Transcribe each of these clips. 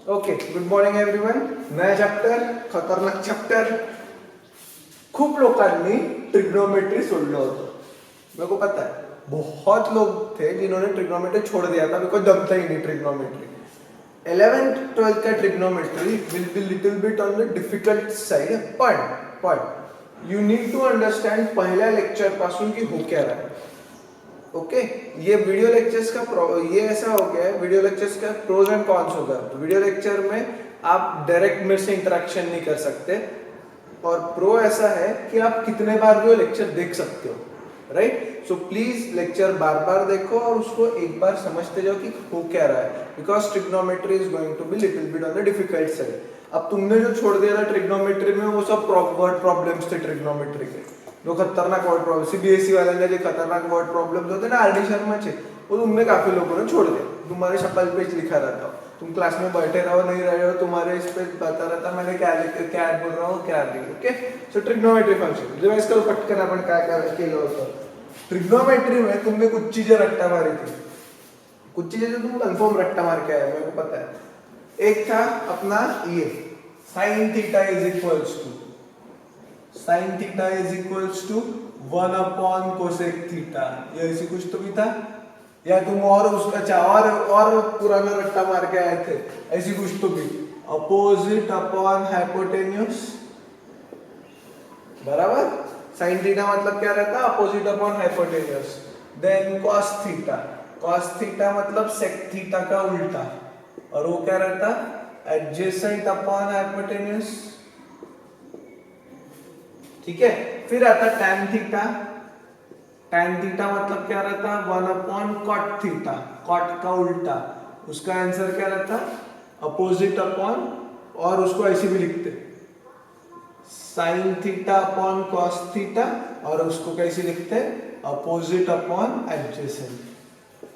Okay, good morning everyone. नया chapter, खतरनाक chapter. खूप लोकांनी ट्रिग्नोमेट्री सोडलं होतं. मेरे को पता है बहुत लोग थे जिन्होंने ट्रिग्नोमेट्री छोड़ दिया था बिकॉज जमता ही नहीं ट्रिग्नोमेट्री. 11th-12th का trigonometry will be little bit on the difficult side. पण यू नीड टू अंडरस्टैंड पहल्या लेक्चर पासून की हो क्या रहा है. ओके ये वीडियो लेक्चर्स का ये ऐसा हो गया है, वीडियो लेक्चर्स का प्रोज एंड कॉन्स होगा. तो वीडियो लेक्चर में आप डायरेक्ट मेरे से इंटरेक्शन नहीं कर सकते, और प्रो ऐसा है कि आप कितने बार भी वो लेक्चर देख सकते हो. राइट. सो प्लीज लेक्चर बार बार देखो और उसको एक बार समझते जाओ कि हो क्या रहा है, because trigonometry is going to be little bit on the difficult side. अब तुमने जो छोड़ दिया था ट्रिग्नोमेट्री में वो सब वर्ड प्रॉब्लम्स थे ट्रिग्नोमेट्री के, जो खतरनाक वर्ड प्रॉब्लम सीबीएसई वाले जो खतरनाक वर्ड प्रॉब्लम्स होते ना आरडी शर्मा चे, वो तुमने काफी लोगों ने छोड़ दिया. तुम्हारे शक्ल पे लिखा रहता हो, तुम क्लास में बैठे रहो नहीं रहे हो, तुम्हारे इस पे बता रहता मैंने क्या बोल रहा हूँ क्या नहीं. Okay so trigonometry function revise करो पटकन. आपण काय केलं होतं ट्रिग्नोमेट्री में. तुमने कुछ चीजें रट्टा मारी थी, कुछ चीजें तुम कंफर्म रट्टा मार के आए, मेरे को पता है. एक था अपना ये sine theta is equals to sine theta is equals to 1 cosec theta. ये ऐसी कुछ तो भी था, या तुम और उसका और पुराना रट्टा मार के आए थे ऐसी कुछ तो भी. अपोजिट अपॉन हाइपोटेन्यूस बराबर. साइन थीटा मतलब क्या रहता है, opposite upon hypotenuse. Then cos theta मतलब सेक थीटा का उल्टा, और वो क्या रहता एडजेसेंट अपॉन हाइपोटेन्यूस. ठीक है. फिर आता tan थीटा मतलब क्या रहता 1 कॉट थीटा, कॉट का उल्टा. उसका आंसर क्या रहता अपोजिट अपॉन, और उसको ऐसे भी लिखते sine theta upon cos theta, और उसको कैसे लिखते अपोजिट अपॉन एडजेसेंट.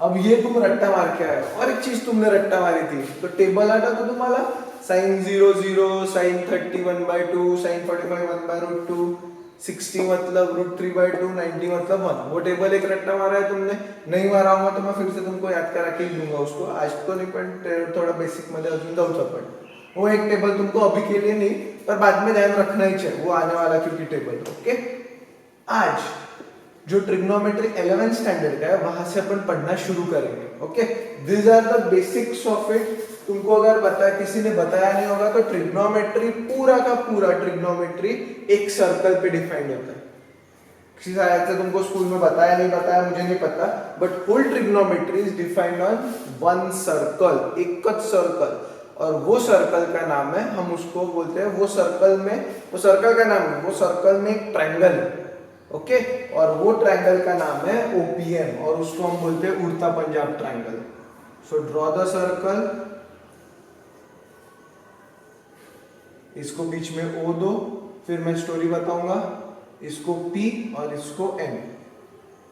अब ये तुम रट्टा मार के आए. और एक चीज तुमने रट्टा मारी थी, तो टेबल आता तो तुम्हाला साइन 0 साइन 30 1/2 साइन 45 1/√2 60 मतलब √3/2 90 मतलब 1. वो टेबल एक रट्टा मारा है तुमने. नहीं मारा होगा तो मैं फिर से तुमको याद करा के ही दूंगा उसको. आज तो नहीं, पण थोड़ा बेसिक मध्ये अजून जाऊच आपण. वो एक टेबल तुमको अभी के लिए नहीं, पर बाद में ध्यान रखना ही चाहिए, वो आने वाला क्योंकि टेबल. ओके आज जो ट्रिग्नोमेट्री 11th स्टैंडर्ड का है वहां से अपन पढ़ना शुरू करेंगे. Okay this are the basics of it. तुमको अगर किसी ने बताया नहीं होगा तो ट्रिग्नोमेट्री पूरा का पूरा ट्रिग्नोमेट्री एक सर्कल पे डिफाइंड होता है. किसी शायद से तुमको स्कूल में बताया नहीं बताया मुझे नहीं पता, but whole trigonometry is defined on one circle, एक सर्कल. और वो सर्कल का नाम है, हम उसको बोलते हैं वो सर्कल का नाम है, वो सर्कल में एक ट्रायंगल है. ओके और वो ट्रायंगल का नाम है ओपीएम, और उसको हम बोलते हैं उड़ता Punjab triangle. So draw the circle. इसको बीच में ओ दो, फिर मैं स्टोरी बताऊंगा. इसको पी और इसको एम.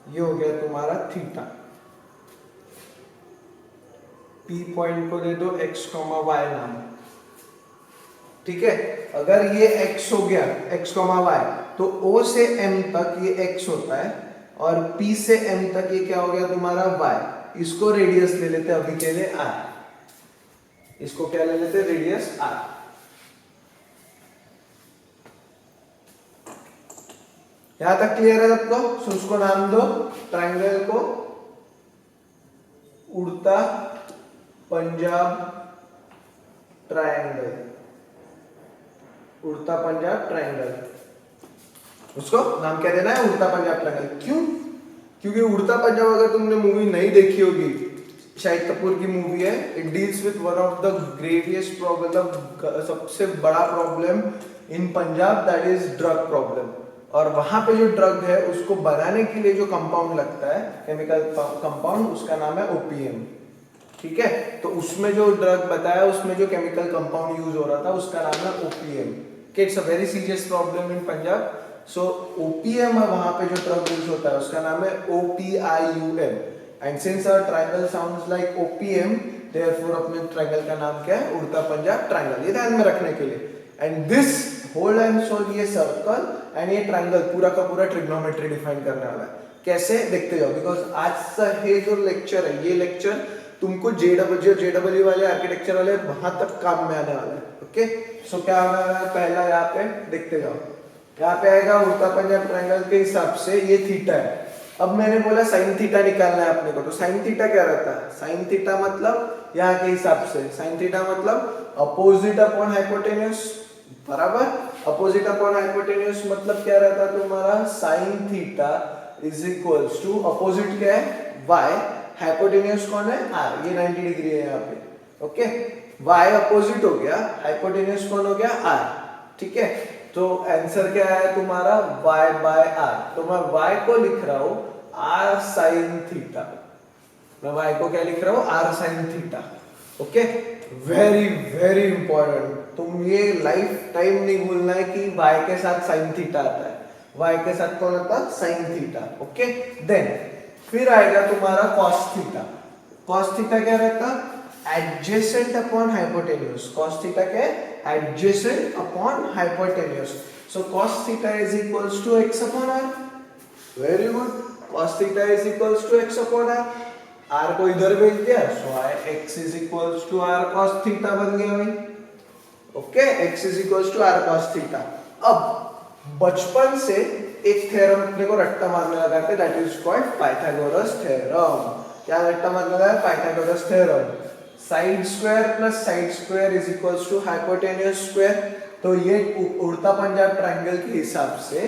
ये हो गया तुम्हारा थीटा. पी पॉइंट को दे दो x, y नाम. ठीक है. अगर ये x हो गया x, y, तो O से M तक ये x होता है, और P से M तक ये क्या हो गया तुम्हारा y. इसको रेडियस ले लेते अभी के लिए r. इसको क्या ले लेते रेडियस r. यहां तक क्लियर है सबको. सो उसको नाम दो ट्रायंगल को उड़ता पंजाब ट्रायंगल. उड़ता पंजाब ट्रायंगल, उसको नाम क्या देना है उड़ता पंजाब ट्रायंगल. क्यों? क्योंकि उड़ता पंजाब अगर तुमने मूवी नहीं देखी होगी, शाहिद कपूर की मूवी है. It deals with one of the gravest problem, सबसे बड़ा problem in Punjab, that is drug problem. और वहां पे जो ड्रग है उसको बनाने के लिए जो कंपाउंड लगता है, केमिकल कंपाउंड, उसका नाम है ओपीएम. ठीक है. तो उसमें जो ड्रग बताया, उसमें जो केमिकल कंपाउंड यूज हो रहा था उसका नाम है OPM. It's a very serious problem in Punjab. So OPM वहां पे जो ड्रग यूज होता है उसका नाम है O P I U M. And since our triangle sounds like O P M, therefore अपने ट्रायंगल का नाम क्या है उड़ता पंजाब ट्रायंगल. ये ध्यान में रखने के लिए. And this whole and soul, ये सर्कल एंड ये ट्रायंगल पूरा का पूरा ट्रिग्नोमेट्री डिफाइन करने वाला है. कैसे देखते जाओ, बिकॉज आज का ये जो लेक्चर है, ये लेक्चर तुमको जेडब्ल्यू वाले आर्किटेक्चर वाले वहां तक काम में आने वाला है। ओके, सो क्या होने वाला है, पहला यहाँ पे देखते जाओ, यहाँ पे आएगा उल्टा पंजाब ट्रायंगल के हिसाब से ये थीटा है। अब मैंने बोला साइन थीटा निकालना है अपने को, तो साइन थीटा क्या रहता है, साइन थीटा मतलब यहाँ के हिसाब से साइन थीटा मतलब अपोजिट अपॉन हाइपोटेन्यूज, बराबर। अपोजिट अपॉन हाइपोटेन्यूज मतलब क्या रहता है तुम्हारा, sine theta is equals to opposite क्या है y, हाइपोटेन्यूज कौन है r, ये 90 डिग्री है यहाँ पे। ओके, y अपोजिट हो गया, हाइपोटेन्यूज कौन हो गया r, ठीक है। तो आंसर क्या है तुम्हारा y बाय r, तो मैं y को लिख रहा हूं r साइन थीटा, मैं y को क्या लिख रहा हूं r sine theta. Okay, very very important, तुम ये लाइफ टाइम नहीं भूलना है कि y के साथ साइन थीटा आता है, y के साथ कौन आता है साइन थीटा। ओके, देन फिर आएगा तुम्हारा cos थीटा। cos थीटा क्या रहता, adjacent upon hypotenuse, cos theta क्या है adjacent upon hypotenuse. So cos theta is equals to x upon r, very good, cos theta is equals to x upon r, r को इधर भेज दिया, so x is equals to r cos theta बन गया भाई। Okay, x is equals to r cos theta. अब बचपन से एक थ्योरम अपने को रट्टा मारने लगा था, that is called Pythagoras theorem. क्या रट्टा मारने लगा, Pythagoras theorem, side square plus side square is equals to hypotenuse square. तो ये उड़ता पंजाब ट्रायंगल के हिसाब से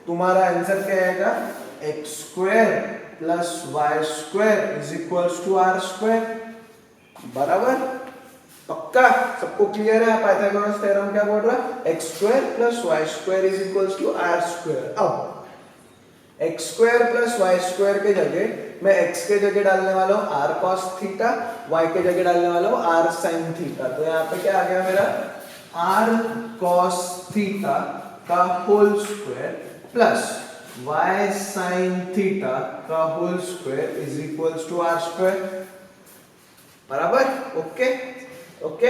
तुम्हारा आंसर क्या आएगा, x square plus y square is equals to r square, बराबर। पक्का सबको क्लियर है, पाइथागोरस थ्योरम क्या बोल रहा है, x square plus y square is equals to r square. अब x square plus y square के जगह मैं x के जगह डालने वाला हूँ r cos थीटा, y के जगह डालने वाला हूँ r sin थीटा। तो यहाँ पे क्या आ गया मेरा, r cos थीटा का whole square plus y sin theta का whole square is equals to r square, बराबर। ओके ओके,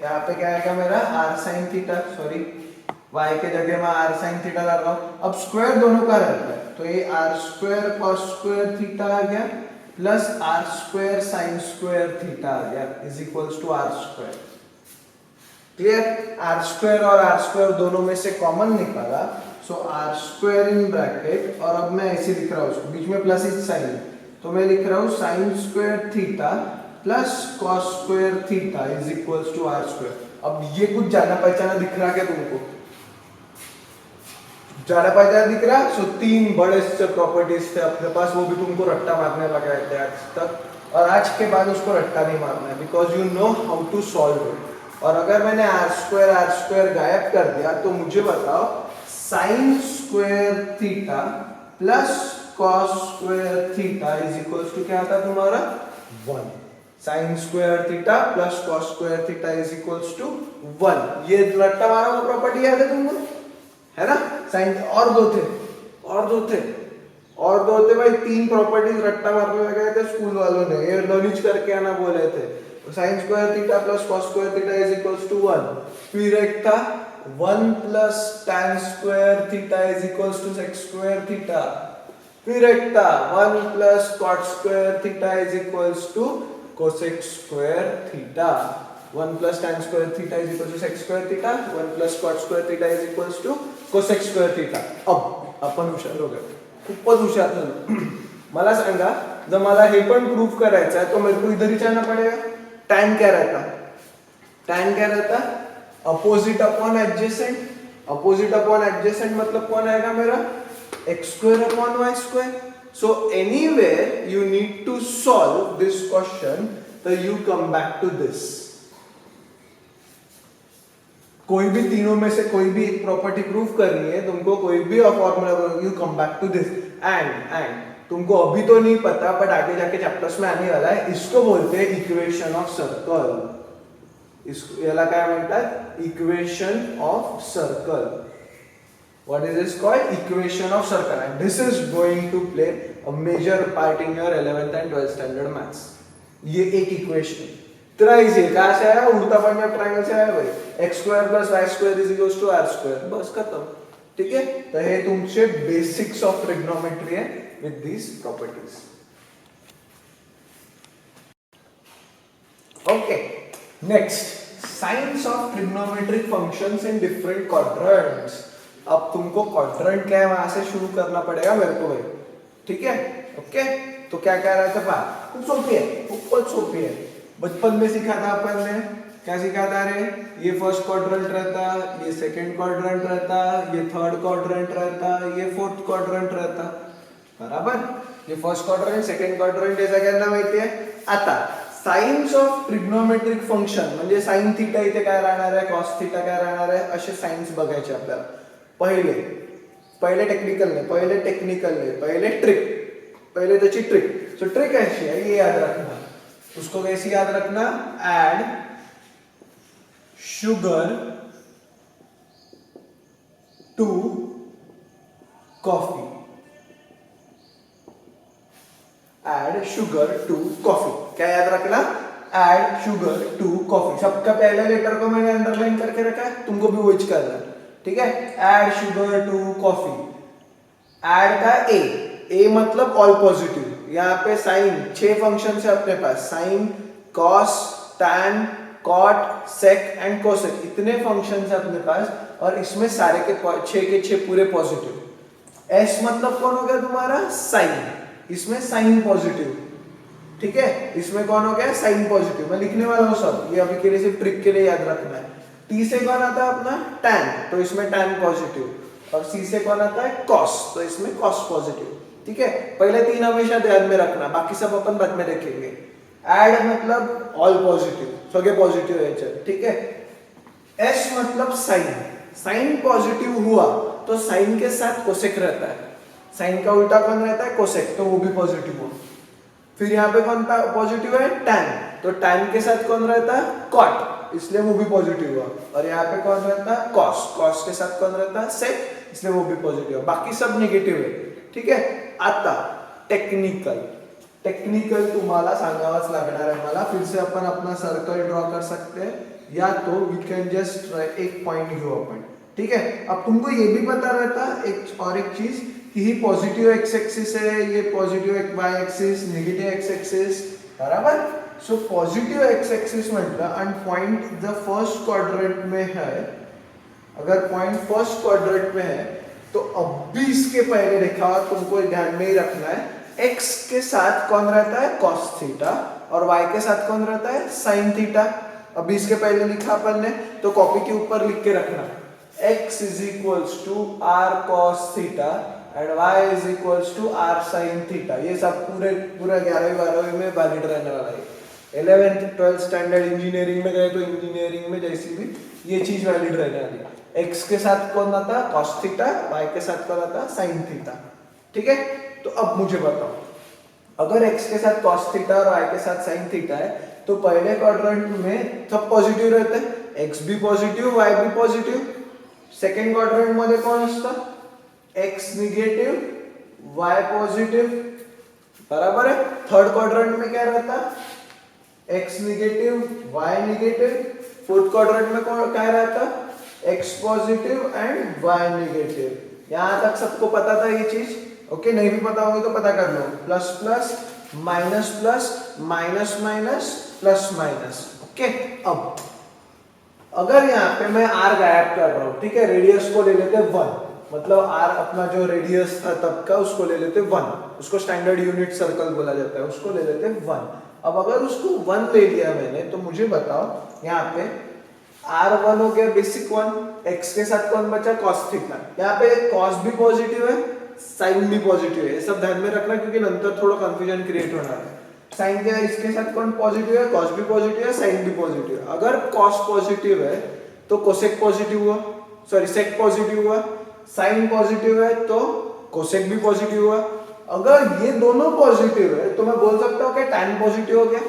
यहाँ पे क्या आएगा मेरा r sin theta, sorry y के जगह मैं r sin थीटा डाल रहा हूँ। अब स्क्वायर दोनों का रहता है, तो ये r square cos square theta आ गया plus r square sin square theta आ गया is equals to r square. Clear, r square और r स्क्वायर दोनों में से कॉमन निकाला, so r square in bracket, और अब मैं ऐसे लिख रहा हूँ, उसको बीच में प्लस इज साइन, तो मैं लिख रहा हूँ sin square theta plus cos square theta is equals to r square. अब ये कुछ जाना पहचाना दिख रहा क्या तुमको, जाना पहचाना दिख रहा। सो तीन बड़े से प्रॉपर्टीज थे अपने पास, वो भी तुमको रट्टा मारने लगा है आज तक, और आज के बाद उसको रट्टा नहीं मारना है, because you know how to solve it. और अगर मैंने आर स्क्वायर गायब कर दिया, तो मुझे बताओ sine square theta plus cos square theta is equals to क्या आता तुम्हारा 1। Sine square theta plus cos square theta is equals to 1। ये रट्टा मारा हुआ प्रॉपर्टी याद है तुमको, है ना। साइन और दो थे भाई, तीन प्रॉपर्टीज रट्टा मारने लगे थे स्कूल वालों ने, ये लर्निंग करके आना बोले थे। Sine square theta plus cos square theta is equals to 1। फिर एक था 1 plus tan square theta is equals to sec square theta. फिर एक था 1 plus cot square theta is equals to cosec square theta. 1 plus tan square theta is equals to sec square theta, 1 plus cot square theta is equals to cosec square theta. अब आपण हुशार हो गए, खूपच हुशार झालो। मला सांगा, जर मला हे पण प्रूफ करायचं है तो मेरे को इधर ही जाना पड़ेगा। tan क्या रहता, tan क्या रहता, opposite upon adjacent. Opposite upon adjacent मतलब कौन आएगा मेरा, x square upon y square. So anywhere you need to solve this question, तो you come back to this. कोई भी तीनों में से कोई भी एक प्रॉपर्टी प्रूफ करनी है तुमको, कोई भी formula, you come back to this. And तुमको अभी तो नहीं पता, बट आगे जाके चैप्टर्स में आने वाला है, इसको बोलते हैं इक्वेशन ऑफ सर्कल। इसको याला काय म्हणतात, equation of circle. What is this called? Equation of circle, and this is going to play a major part in your 11th and 12th standard maths. ये एक इक्वेशन इतना इजी है, कहाँ से आया, उड़ता पंजाब ट्रायंगल से आया भाई। X square plus y square is equals to r square, बस खत्म। ठीक है, तो ये तुमचे बेसिक्स ऑफ ट्रिग्नोमेट्री है with these properties. Okay, next signs of trigonometric functions in different quadrants. अब तुमको क्वाड्रेंट क्या है वहां से शुरू करना पड़ेगा मेरे को भाई, ठीक है? ओके, तो क्या कह रहा था बात, खूब सोपी है, बहुत सोपी है। बचपन में सीखा था अपन ने, क्या सीखा था रे? ये फर्स्ट क्वाड्रेंट रहता, ये सेकंड क्वाड्रेंट रहता, ये थर्ड क्वाड्रेंट रहता, ये फोर्थ क्वाड्रेंट रहता, बराबर? ये फर्स्ट क्वाड्रेंट सेकंड क्वाड्रेंट याचा करना माहिती आहे. आता साइन्स ऑफ ट्रिग्नोमेट्रिक फंक्शन म्हणजे साइन थीटा इथे काय राहणार आहे, कॉस थीटा काय राहणार आहे, असे साइन्स बघायचे आपल्याला. पहिले टेक्निकल नाही, पहिले ट्रिक, पहिले त्याची ट्रिक. सो ट्रिक ऐसी है, ये याद रखना. उसको कैसे याद रखना? Add sugar to coffee. Add sugar to coffee. क्या याद रखना? Add sugar to coffee. सबका पहले लेटर को मैंने अंडरलाइन करके रखा है, तुमको भी वही करना है, ठीक है? Add sugar to coffee. Add का ए मतलब ऑल पॉजिटिव. यहाँ पे साइन 6 फंक्शन है अपने पास, sine, cos, tan, cot, sec and cosec, इतने फंक्शन है अपने पास, और इसमें सारे के 6 पूरे पॉजिटिव. एस मतलब कौन हो गया तुम्हारा? साइन. इसमें साइन पॉजिटिव, ठीक है? इसमें कौन हो गया? Sine positive. मैं लिखने वाला हूं सब, ये अभी के लिए सिर्फ ट्रिक के लिए याद रखना है. टी से कौन आता है अपना? टैन, तो इसमें टैन पॉजिटिव. और सी से कौन आता है? कॉस, तो इसमें कॉस पॉजिटिव. ठीक है, पहले 3 हमेशा ध्यान में रखना, बाकी सब अपन बाद में देखेंगे. ऐड मतलब ऑल पॉजिटिव, सगळे पॉजिटिव है, ठीक है? एस मतलब साइन, साइन पॉजिटिव हुआ तो साइन के साथ कोसेक रहता है. साइन का उल्टा कौन रहता है? कोसेक, तो वो भी पॉजिटिव हुआ. फिर यहाँ पे कौन पॉजिटिव है? टैन, तो टैन के साथ कौन रहता है? कॉट, इसलिए वो भी पॉजिटिव हुआ. और यहाँ पे कौन रहता है? कॉस, कॉस के साथ कौन रहता है? सेक, इसलिए वो भी पॉजिटिव हुआ. बाकी सब निगेटिव है, ठीक है? आता टेक्निकल तुम्हाला सांगावाच लागणार आहे मला. फिर से अपन अपना सर्कल ड्रॉ कर सकते हैं, या तो वी कैन जस्ट एक पॉइंट घेऊ अपन, ठीक है? अब तुमको ये भी पता रहता एक और एक चीज कि ही पॉजिटिव एक्स एक्सिस है, ये positive y axis, negative x axis, बराबर? सो पॉजिटिव एक्स एक्सिस म्हटलं आणि पॉइंट द फर्स्ट क्वाड्रेंट में है. अगर पॉइंट फर्स्ट क्वाड्रेंट में है तो अब भी इसके पहले लिखा हुआ तुमको ध्यान में ही रखना है, x के साथ कौन रहता है? cos थीटा, और y के साथ कौन रहता है? sin theta. अभी इसके पहले लिखा अपन ने, तो कॉपी के ऊपर लिख के रखना, x is equals to r cos theta and y is equals to r sin theta. ये सब पूरा 11वीं 12वीं में वैलिड रहने वाला है. 11th 12th स्टैंडर्ड इंजीनियरिंग में गए तो इंजीनियरिंग में जैसी भी ये चीज वैलिड रहने वाली है. x के साथ कौन आता? cos थीटा, y के साथ कौन आता? sin थीटा, ठीक है? तो अब मुझे बताओ, अगर x के साथ cos थीटा और y के साथ sin थीटा है, तो पहले क्वाड्रेंट में सब पॉजिटिव रहते हैं, x भी पॉजिटिव, y भी पॉजिटिव. सेकंड क्वाड्रेंट मध्ये कौन असतं? x निगेटिव, y पॉजिटिव, बराबर है? थर्ड क्वाड्रेंट में क्या रहता? x negative, y negative. Fourth quadrant में कौन क्या रहता? x positive and y negative. यहां तक सबको पता था ये चीज? ओके, नहीं भी पता होगी तो पता कर लो. Plus plus, minus plus, minus minus, plus minus. Okay, अब अगर यहाँ पे मैं r गायब कर रहा हूँ, ठीक है? रेडियस को ले लेते 1, मतलब r अपना जो रेडियस था तब का उसको ले लेते 1, उसको स्टैंडर्ड यूनिट सर्कल बोला जाता है, उसको ले लेते 1. अब अगर उसको 1 ले लिया मैंने, तो मुझे बताओ यहाँ पे R1 हो गया बेसिक 1, x के साथ कौन बचा? cos theta. यहाँ पे cos भी पॉजिटिव है, sin भी पॉजिटिव है, सब ध्यान में रखना क्योंकि नंतर थोड़ा कंफ्यूजन क्रिएट होना है. sin के इसके साथ कौन पॉजिटिव है? cos भी पॉजिटिव है, sin भी पॉजिटिव है. अगर cos पॉजिटिव है तो cosec पॉजिटिव हुआ, सॉरी sec पॉजिटिव हुआ. sin पॉजिटिव है तो cosec भी पॉजिटिव हुआ. अगर ये दोनों पॉजिटिव है तो मैं बोल सकता हूँ कि tan पॉजिटिव हो गया,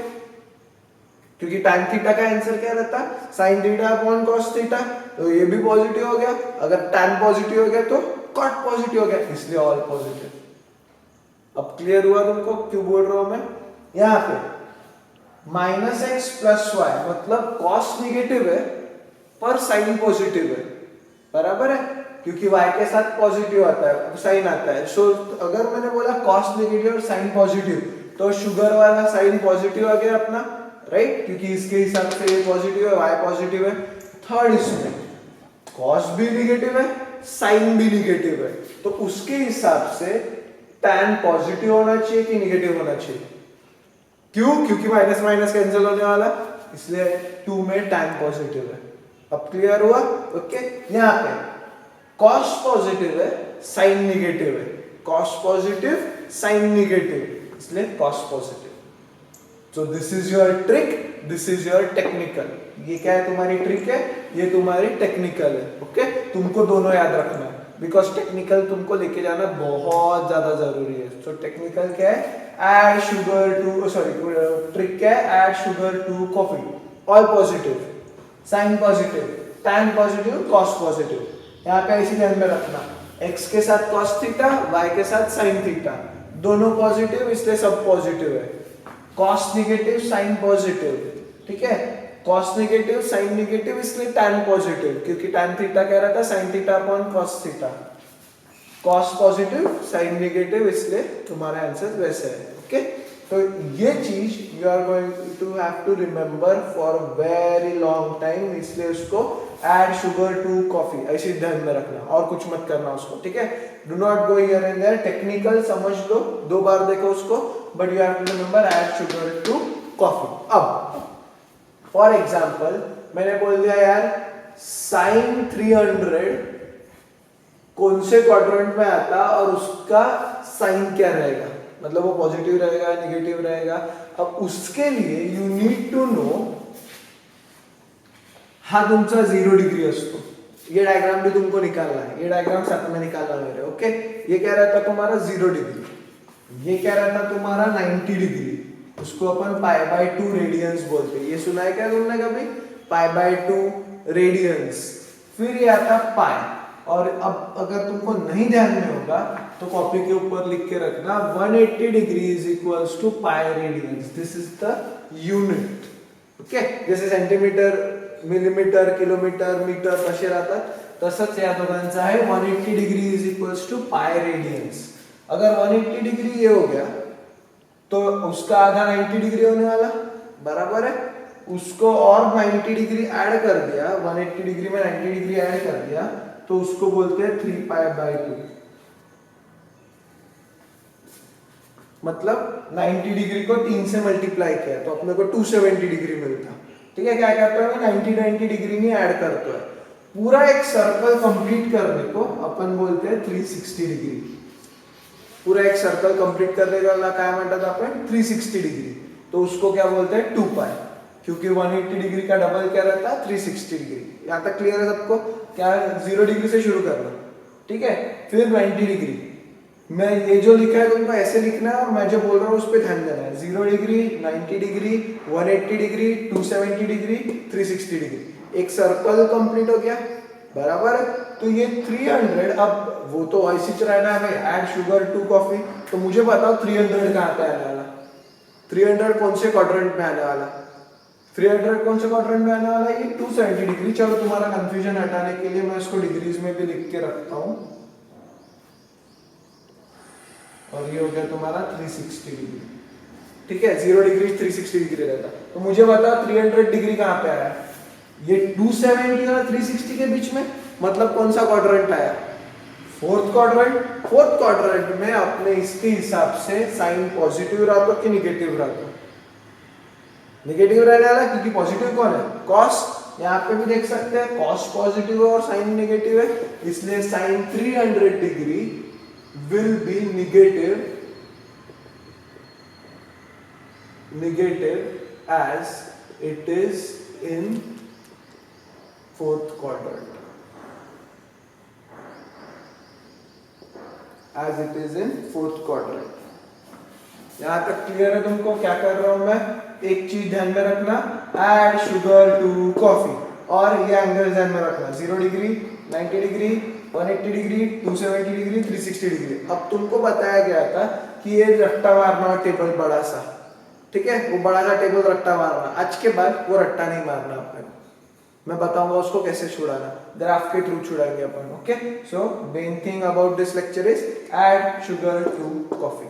क्योंकि tan थीटा का आंसर क्या रहता? sin theta upon cos theta, तो ये भी पॉजिटिव हो गया. अगर tan पॉजिटिव हो गया तो cot पॉजिटिव हो गया, इसलिए ऑल पॉजिटिव. अब क्लियर हुआ तुमको क्यों बोल रहा हूं मैं? यहाँ पे माइनस एक्स प्लस वाई मतलब cos निगेटिव है पर sin पॉजिटिव है, बराबर है? क्योंकि y के साथ पॉजिटिव आता है, sin आता है. सो अगर मैंने बोला cos नेगेटिव और sin पॉजिटिव, तो शुगर वाला sin पॉजिटिव आ गया अपना, राइट, क्योंकि इसके हिसाब से ये पॉजिटिव है, y पॉजिटिव है। थर्ड इसमें कॉस भी निगेटिव है, साइन भी निगेटिव है, तो उसके हिसाब से tan पॉजिटिव होना चाहिए कि निगेटिव होना चाहिए? क्यों? क्योंकि माइनस माइनस कैंसिल होने वाला, इसलिए 2 में tan पॉजिटिव है। अब क्लियर हुआ? ओके। यहाँ पे cos पॉजिटिव है, साइन निगेटिव है, cos पॉजिटिव, साइन निगेटिव, इसलिए cos positive. So this is your trick, this is your technical. ये क्या है? तुम्हारी ट्रिक है, ये तुम्हारी टेक्निकल है। ओके, तुमको दोनों याद रखना है, बिकॉज टेक्निकल तुमको लेके जाना बहुत ज्यादा जरूरी है। तो टेक्निकल क्या है? Add sugar to, sorry trick क्या है? Add sugar to coffee, all positive, sine positive, tan positive, cos positive. यहाँ पे इसी ध्यान में रखना, x के साथ cos थीटा, y के साथ sin थीटा, दोनों पॉजिटिव, इसलिए सब पॉजिटिव है। cos निगेटिव, साइन पॉजिटिव, ठीक है, cos निगेटिव, साइन निगेटिव, इसलिए tan पॉजिटिव, क्योंकि tan थीटा कह रहा था sin theta upon cos theta. cos positive, sine negative, इसलिए तुम्हारा आंसर वैसे है। ओके, तो ये चीज you are going to have to remember for very long time, इसलिए उसको ऐड शुगर टू कॉफी ऐसे ध्यान में रखना, और कुछ मत करना उसको, ठीक है। Do not go here and there, technical समझ लो, 2 बार देखो उसको, but you have to remember add sugar to coffee. अब फॉर एग्जांपल मैंने बोल दिया यार साइन 300 कौन से क्वाड्रेंट में आता और उसका साइन क्या रहेगा, मतलब वो पॉजिटिव रहेगा, नेगेटिव रहेगा। अब उसके लिए यू नीड टू नो, हा तुमचा 0 डिग्री असतो, ये डायग्राम भी तुमको निकालना है, ये डायग्राम साथ में निकालना मेरे। ओके, ये कह रहा था तुम्हारा 0 डिग्री, ये कह रहा था तुम्हारा 90 डिग्री, उसको अपन पाई बाय 2 रेडियंस बोलते हैं। ये सुना है क्या तुमने कभी? Pi by 2 radians. फिर ये आता पाई, और अब अगर तुमको नहीं ध्यान में होगा तो कॉपी के ऊपर लिख के रखना 180 degree is equals to pi radians, this is the unit. Okay, जैसे सेंटीमीटर, मिलीमीटर, किलोमीटर, मीटर कसे राहतात, तसंच या दोघांचं आहे 180 degree is equals to pi radians. अगर 180 डिग्री ये हो गया तो उसका आधा 90 डिग्री होने वाला, बराबर है। उसको और 90 डिग्री ऐड कर दिया, 180 डिग्री में 90 डिग्री ऐड कर दिया, तो उसको बोलते हैं 3 पाई बाय 2। मतलब 90 डिग्री को 3 से मल्टीप्लाई किया तो अपने को 270 डिग्री मिलता। ठीक है, क्या करता है, 90 डिग्री में ऐड करता है, पूरा एक सर्कल कंप्लीट करने को अपन बोलते हैं 360 डिग्री। पूरा एक सर्कल कंप्लीट करने का क्या म्हणतात आपण 360 डिग्री, तो उसको क्या बोलते हैं 2 पाई, क्योंकि 180 डिग्री का डबल क्या रहता है 360 डिग्री। यहाँ तक क्लियर है सबको? क्या 0 डिग्री से शुरू करना, ठीक है। फिर 90 डिग्री, मैं ये जो लिखा है तुमको ऐसे लिखना है और मैं जो बोल रहा हूँ उस पर ध्यान देना है। 0 degree, 90 degree, 180 degree, 270 degree, 360 degree, एक सर्कल कंप्लीट हो गया, बराबर है। तो ये 300, अब वो तो ऐसी च रहना है भाई, ऐड शुगर टू कॉफी, तो मुझे बताओ 300 कहाँ पे आने वाला, 300 कौन से क्वाड्रेंट में आने वाला, 300 कौन से क्वाड्रेंट में आने वाला है, ये 270 डिग्री। चलो तुम्हारा कंफ्यूजन हटाने के लिए मैं इसको डिग्रीज में भी लिख के रखता हूँ, और ये हो गया तुम्हारा 360 डिग्री। ठीक है, 0 डिग्री 360 डिग्री रहता, तो मुझे बताओ 300 डिग्री कहाँ पे आया, ये 270 और 360 के बीच में, मतलब कौन सा क्वाड्रेंट आया, फोर्थ क्वाड्रेंट। फोर्थ क्वाड्रेंट में अपने इसके हिसाब से साइन पॉजिटिव रहा तो कि निगेटिव रहा तो निगेटिव रहने वाला, क्योंकि पॉजिटिव कौन है, कॉस। यहाँ पे भी देख सकते हैं कॉस पॉजिटिव है और साइन निगेटिव है, इसलिए sine 300 degree will be negative as it is in fourth quadrant, as it is in fourth quadrant। यहां तक क्लियर है तुमको? क्या कर रहा हूं मैं, एक चीज ध्यान में रखना, ऐड शुगर टू कॉफी, और ये एंगल ध्यान में रखना, 0 degree, 90 degree, 180 degree, 270 degree, 360 degree. अब तुमको बताया गया था कि ये रट्टा मारना टेबल बड़ा सा, ठीक है, वो बड़ा सा टेबल रट्टा मारना, आज के बाद वो रट्टा नहीं मारना अपन, मैं बताऊंगा उसको कैसे छुड़ाना, ग्राफ के थ्रू छुड़ाएंगे अपन। Okay, so main thing about this lecture is add sugar to coffee.